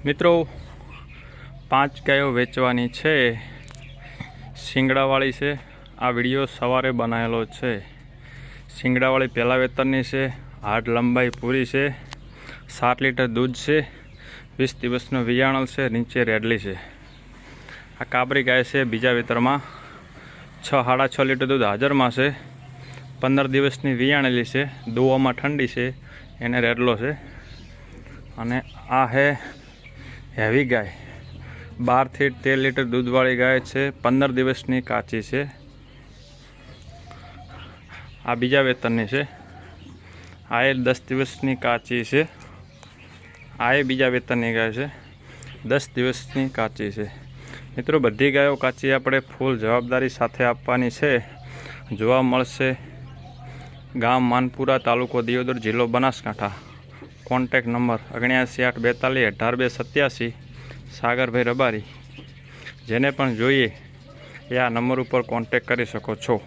મિત્રો 5 ગાયો વેચવાની છે, શિંગડાવાળી છે। આ વિડીયો સવારે બનાવેલો છે। શિંગડાવાળી પહેલા વેતરની છે, હાડ લંબાઈ પૂરી છે, 7 લીટર દૂધ છે, 20 દિવસનો વિયાણલ છે, નીચે રેડલી છે। આ કાબરી ગાય છે, બીજા વેતરમાં 6.5 લીટર દૂધ હાજરમાં છે, 15 દિવસની વિયાણેલી છે, દોવામાં ઠંડી છે, એને રેડલો છે। અને આ હે હેવી ગાય, 12 થી 13 લીટર દૂધવાળી ગાય છે, 15 દિવસની કાચી છે। આ બીજા વેતરની છે, આ એ 10 દિવસની કાચી છે, આ એ બીજા વેતરની ગાય છે, 10 દિવસની કાચી છે। મિત્રો બધી ગાયો કાચી આપણે ફૂલ જવાબદારી સાથે આપવાની છે। જોવા મળશે ગામ માનપુરા, તાલુકો દિયોદર, જિલ્લો બનાસકાંઠા। Contact number 7982418287, Sagarbhai Rabari. જેને પણ જોઈએ એ આ નંબર ઉપર કોન્ટેક્ટ કરી શકો છો।